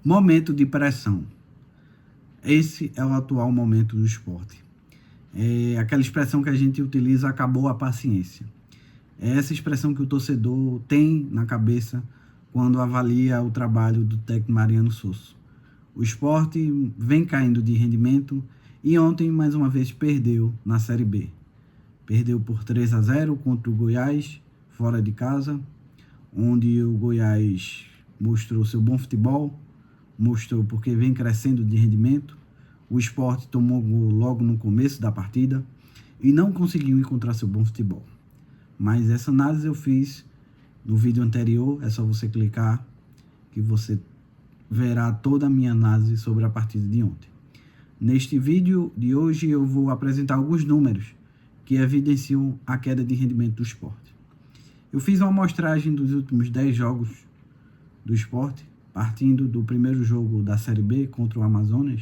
Momento de pressão. Esse é o atual momento do Sport. É aquela expressão que a gente utiliza, acabou a paciência. É essa expressão que o torcedor tem na cabeça quando avalia o trabalho do técnico Mariano Sosso. O Sport vem caindo de rendimento e ontem, mais uma vez, perdeu na Série B. Perdeu por 3-0 contra o Goiás, fora de casa, onde o Goiás mostrou seu bom futebol, mostrou porque vem crescendo de rendimento. O Sport tomou gol logo no começo da partida e não conseguiu encontrar seu bom futebol. Mas essa análise eu fiz no vídeo anterior, é só você clicar que você verá toda a minha análise sobre a partida de ontem. Neste vídeo de hoje eu vou apresentar alguns números que evidenciam a queda de rendimento do Sport. Eu fiz uma amostragem dos últimos 10 jogos do Sport, partindo do primeiro jogo da Série B contra o Amazonas.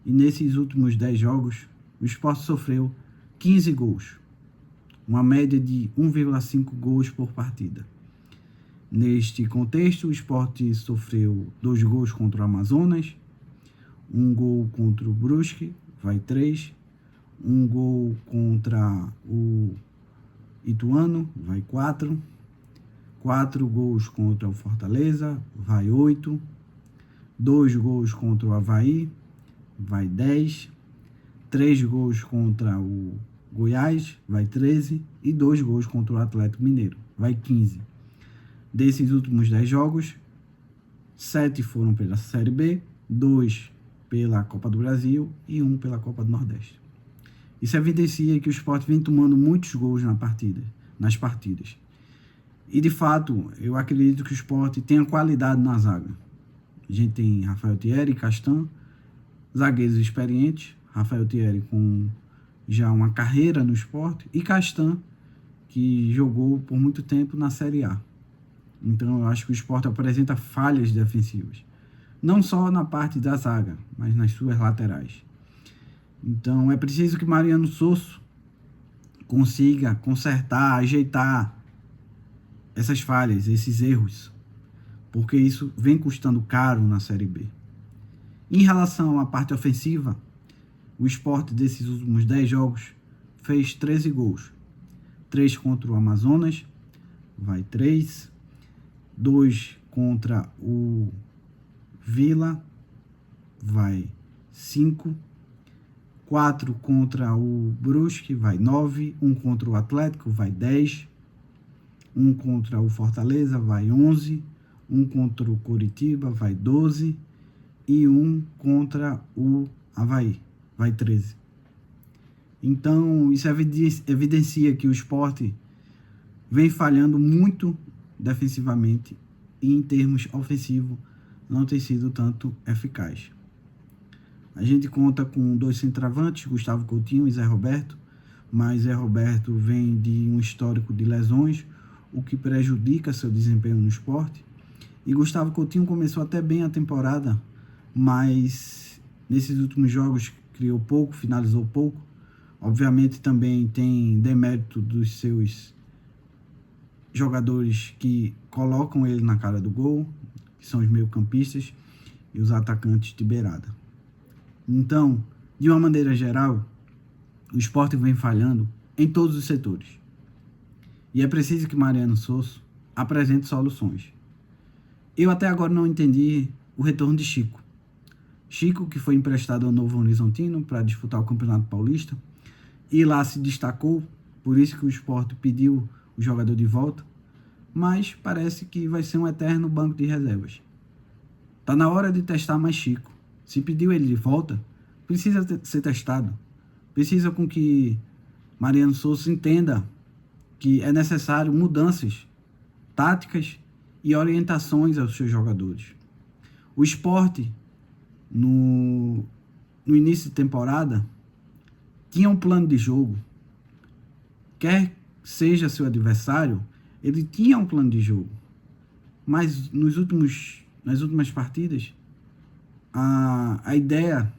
E nesses últimos 10 jogos, o Sport sofreu 15 gols, uma média de 1,5 gols por partida. Neste contexto, o Sport sofreu 2 gols contra o Amazonas, 1 gol contra o Brusque, vai 3, 1 gol contra o Ituano, vai 4, 4 gols contra o Fortaleza, vai 8, 2 gols contra o Avaí, vai 10, 3 gols contra o Goiás, vai 13, e 2 gols contra o Atlético Mineiro, vai 15. Desses últimos 10 jogos, 7 foram pela Série B, 2 pela Copa do Brasil e 1 pela Copa do Nordeste. Isso evidencia que o Sport vem tomando muitos gols nas partidas. E de fato, eu acredito que o Sport tenha qualidade na zaga. A gente tem Rafael Thierry e Castan, zagueiros experientes, Rafael Thierry com já uma carreira no Sport, e Castan, que jogou por muito tempo na Série A. Então eu acho que o Sport apresenta falhas defensivas, não só na parte da zaga, mas nas suas laterais. Então é preciso que Mariano Sosso consiga consertar, ajeitar essas falhas, esses erros, porque isso vem custando caro na Série B. Em relação à parte ofensiva, o Sport desses últimos 10 jogos fez 13 gols. 3 contra o Amazonas, vai 3. 2 contra o Vila, vai 5. 4 contra o Brusque, vai 9. 1 contra o Atlético, vai 10. 1 contra o Fortaleza, vai 11. 1 contra o Coritiba, vai 12. E 1 contra o Avaí, vai 13. Então, isso evidencia que o Sport vem falhando muito defensivamente e em termos ofensivos não tem sido tanto eficaz. A gente conta com 2 centroavantes, Gustavo Coutinho e Zé Roberto, mas Zé Roberto vem de um histórico de lesões, o que prejudica seu desempenho no Sport. E Gustavo Coutinho começou até bem a temporada, mas nesses últimos jogos criou pouco, finalizou pouco. Obviamente também tem demérito dos seus jogadores que colocam ele na cara do gol, que são os meio-campistas e os atacantes de beirada. Então, de uma maneira geral, o Sport vem falhando em todos os setores. E é preciso que Mariano Sosso apresente soluções. Eu até agora não entendi o retorno de Chico. Chico, que foi emprestado ao Novo Horizontino para disputar o Campeonato Paulista, e lá se destacou, por isso que o Sport pediu o jogador de volta, mas parece que vai ser um eterno banco de reservas. Está na hora de testar mais Chico. Se pediu ele de volta, precisa ser testado. Precisa com que Mariano Sosso entenda que é necessário mudanças táticas e orientações aos seus jogadores. O Sport, no início de temporada, tinha um plano de jogo. Quer seja seu adversário, ele tinha um plano de jogo. Mas nas últimas partidas, a ideia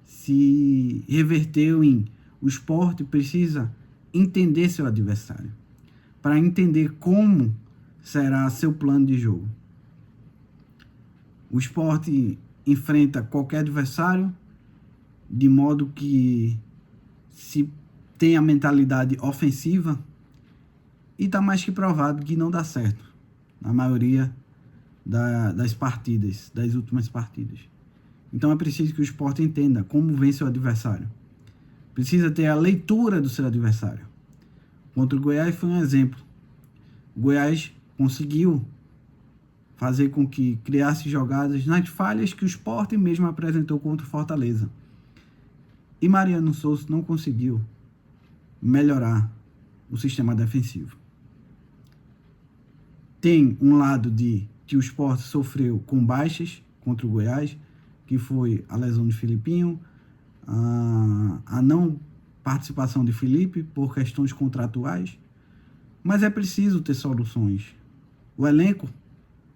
se reverteu em o Sport precisa entender seu adversário, para entender como será seu plano de jogo. O Sport enfrenta qualquer adversário, de modo que se tem a mentalidade ofensiva, e está mais que provado que não dá certo na maioria das partidas, das últimas partidas. Então é preciso que o Sport entenda como vence o adversário. Precisa ter a leitura do seu adversário. Contra o Goiás foi um exemplo. O Goiás conseguiu fazer com que criasse jogadas nas falhas que o Sport mesmo apresentou contra o Fortaleza. E Mariano Souza não conseguiu melhorar o sistema defensivo. Tem um lado de que o Sport sofreu com baixas contra o Goiás, que foi a lesão de Filipinho, a não participação de Felipe por questões contratuais, mas é preciso ter soluções. O elenco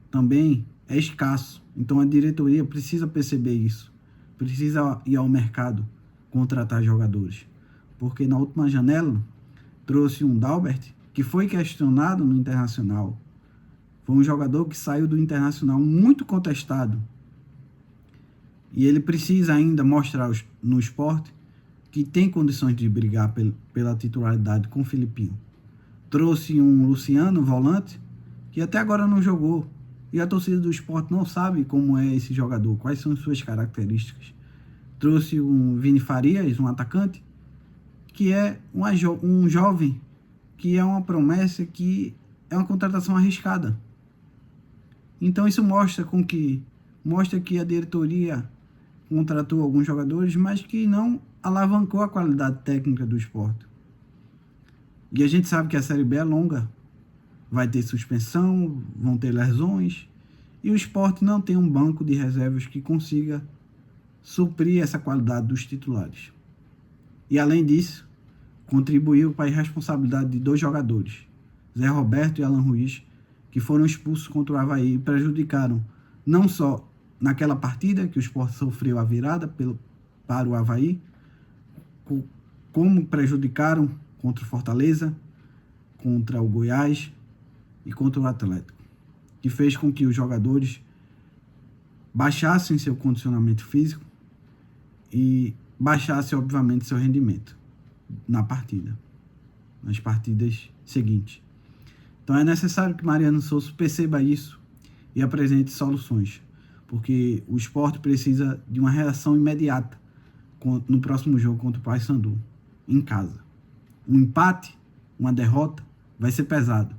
também é escasso, então a diretoria precisa perceber isso, precisa ir ao mercado contratar jogadores, porque na última janela trouxe um Dalbert, que foi questionado no Internacional. Foi um jogador que saiu do Internacional muito contestado. E ele precisa ainda mostrar no Sport que tem condições de brigar pela titularidade com o Filipinho. Trouxe um Luciano, volante, que até agora não jogou. E a torcida do Sport não sabe como é esse jogador, quais são as suas características. Trouxe um Vini Farias, um atacante, que é um jovem, que é uma promessa, que é uma contratação arriscada. Então isso mostra que a diretoria contratou alguns jogadores, mas que não alavancou a qualidade técnica do Sport. E a gente sabe que a Série B é longa, vai ter suspensão, vão ter lesões, e o Sport não tem um banco de reservas que consiga suprir essa qualidade dos titulares. E além disso, contribuiu para a irresponsabilidade de 2 jogadores, Zé Roberto e Alan Ruiz, que foram expulsos contra o Avaí e prejudicaram não só naquela partida que o Sport sofreu a virada para o Avaí, como prejudicaram contra o Fortaleza, contra o Goiás e contra o Atlético, que fez com que os jogadores baixassem seu condicionamento físico e baixassem, obviamente, seu rendimento na partida, nas partidas seguintes. Então é necessário que Mariano Souza perceba isso e apresente soluções, porque o Sport precisa de uma reação imediata no próximo jogo contra o Paysandu, em casa. Um empate, uma derrota, vai ser pesado.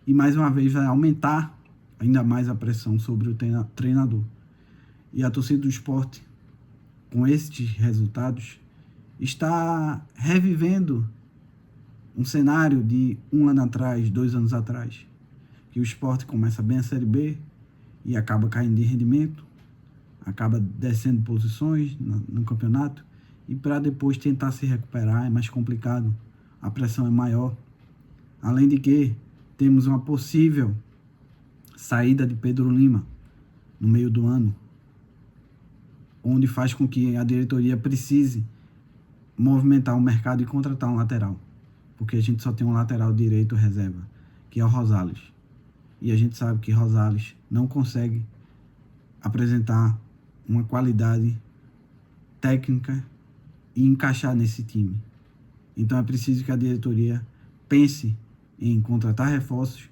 E mais uma vez vai aumentar ainda mais a pressão sobre o treinador. E a torcida do Sport, com estes resultados, está revivendo um cenário de 1 ano atrás, 2 anos atrás, que o Sport começa bem a Série B e acaba caindo de rendimento, acaba descendo posições no campeonato, e para depois tentar se recuperar é mais complicado, a pressão é maior. Além de que temos uma possível saída de Pedro Lima no meio do ano, onde faz com que a diretoria precise movimentar o mercado e contratar um lateral, porque a gente só tem um lateral direito reserva, que é o Rosales. E a gente sabe que Rosales não consegue apresentar uma qualidade técnica e encaixar nesse time. Então é preciso que a diretoria pense em contratar reforços,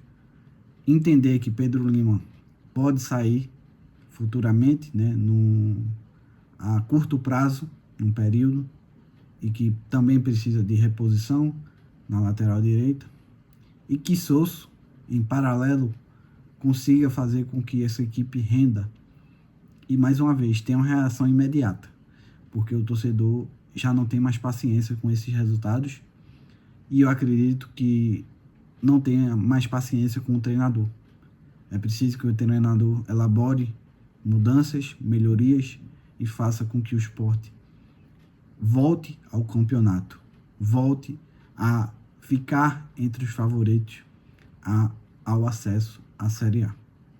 entender que Pedro Lima pode sair futuramente, né, a curto prazo, num período, e que também precisa de reposição na lateral direita, e que Sosso, em paralelo, consiga fazer com que essa equipe renda e, mais uma vez, tenha uma reação imediata, porque o torcedor já não tem mais paciência com esses resultados, e eu acredito que não tenha mais paciência com o treinador. É preciso que o treinador elabore mudanças, melhorias, e faça com que o Sport volte ao campeonato, volte a ficar entre os favoritos ao acesso à Série A.